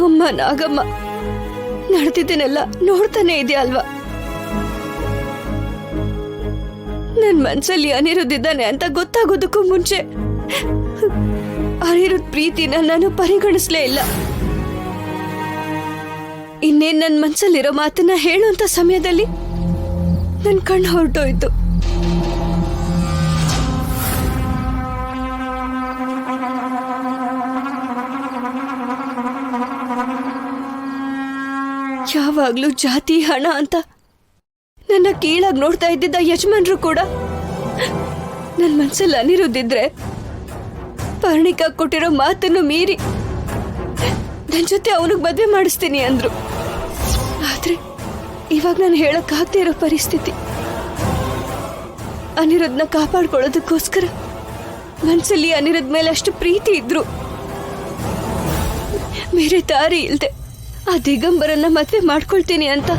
ಅಮ್ಮ ನಾಗಮ್ಮ ನಡೆದಿದ್ದನ್ನೆಲ್ಲ ನೋಡ್ತಾನೆ ಇದೆಯಾ ಅಲ್ವಾ? ನನ್ ಮನ್ಸಲ್ಲಿ ಅನಿರುದ್ಧಿದ್ದಾನೆ ಅಂತ ಗೊತ್ತಾಗೋದಕ್ಕೂ ಮುಂಚೆ ಅನಿರುದ್ಧ್ ಪ್ರೀತಿನ ನಾನು ಪರಿಗಣಿಸ್ಲೇ ಇಲ್ಲ. ಇನ್ನೇನ್ ನನ್ ಮನ್ಸಲ್ಲಿರೋ ಮಾತನ್ನ ಹೇಳುವಂತ ಸಮಯದಲ್ಲಿ ನನ್ ಕಣ್ಣು ಹೊರಟೋಯ್ತು. ಯಾವಾಗ್ಲೂ ಜಾತಿ ಹಣ ಅಂತ ನನ್ನ ಕೀಳಾಗಿ ನೋಡ್ತಾ ಇದ್ದಿದ್ದ ಯಜಮಾನ್ರು ಕೂಡ ನನ್ನ ಮನ್ಸಲ್ಲಿ ಅನಿರುದ್ಧಿದ್ರೆ ಪರ್ಣಿಕಾ ಕೊಟ್ಟಿರೋ ಮಾತನ್ನು ಮೀರಿ ನನ್ನ ಜೊತೆ ಅವನಿಗೆ ಮದ್ವೆ ಮಾಡಿಸ್ತೀನಿ ಅಂದ್ರು. ಆದ್ರೆ ಇವಾಗ ನಾನು ಹೇಳಕ್ಕಾಗದೇ ಇರೋ ಪರಿಸ್ಥಿತಿ. ಅನಿರುದ್ಧನ ಕಾಪಾಡ್ಕೊಳ್ಳೋದಕ್ಕೋಸ್ಕರ ಮನ್ಸಲ್ಲಿ ಅನಿರುದ್ಧ ಮೇಲೆ ಅಷ್ಟು ಪ್ರೀತಿ ಇದ್ರು. ಬೇರೆ ದಾರಿ ಇಲ್ದೆ ಆ ದಿಗಂಬರನ್ನ ಮದ್ವೆ ಮಾಡ್ಕೊಳ್ತೀನಿ ಅಂತ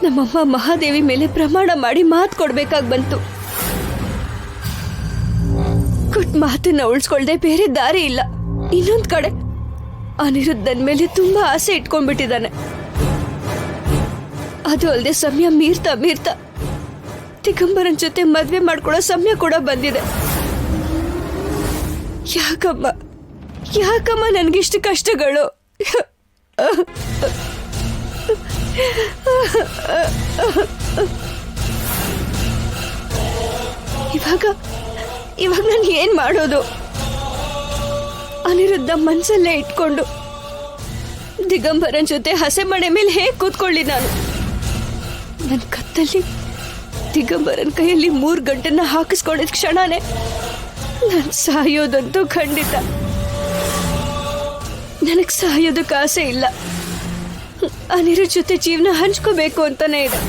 ನಮ್ಮಮ್ಮ ಮಹಾದೇವಿ ಮೇಲೆ ಪ್ರಮಾಣ ಮಾಡಿ ಮಾತು ಕೊಡ್ಬೇಕಾಗಿ ಬಂತು. ಕೊಟ್ಟ ಮಾತನ್ನ ಉಳಿಸ್ಕೊಳ್ದೆ ಬೇರೆ ದಾರಿ ಇಲ್ಲ. ಇನ್ನೊಂದ್ ಕಡೆ ಅನಿರುದ್ಧನ್ ಮೇಲೆ ತುಂಬಾ ಆಸೆ ಇಟ್ಕೊಂಡ್ಬಿಟ್ಟಿದ್ದಾನೆ. ಅದು ಅಲ್ಲದೆ ಸಮಯ ಮೀರ್ತಾ ಮೀರ್ತಾ ದಿಗಂಬರನ್ ಜೊತೆ ಮದ್ವೆ ಮಾಡ್ಕೊಳ್ಳೋ ಸಮಯ ಕೂಡ ಬಂದಿದೆ. ಯಾಕಮ್ಮ ನನ್ಗಿಷ್ಟು ಕಷ್ಟಗಳು? ಇವಾಗ ನಾನು ಏನ್ ಮಾಡೋದು? ಅನಿರುದ್ಧ ಮನ್ಸಲ್ಲೇ ಇಟ್ಕೊಂಡು ದಿಗಂಬರನ್ ಜೊತೆ ಹಸೆ ಮನೆ ಮೇಲೆ ಹೇಗೆ ಕೂತ್ಕೊಳ್ಳಿ ನಾನು? ನನ್ನ ಕತ್ತಲ್ಲಿ ದಿಗಂಬರನ್ ಕೈಯಲ್ಲಿ 3 ಗಂಟೆನ ಹಾಕಿಸ್ಕೊಂಡಿದ್ ಕ್ಷಣನೇ ನಾನು ಸಾಯೋದಂತೂ ಖಂಡಿತ. ನನಗ್ ಸಾಯೋದಕ್ಕೆ ಆಸೆ ಇಲ್ಲ. ಅನಿರುದ್ಧ ಜೊತೆ ಜೀವನ ಹಂಚ್ಕೋಬೇಕು ಅಂತಾನೆ ಇದೆ.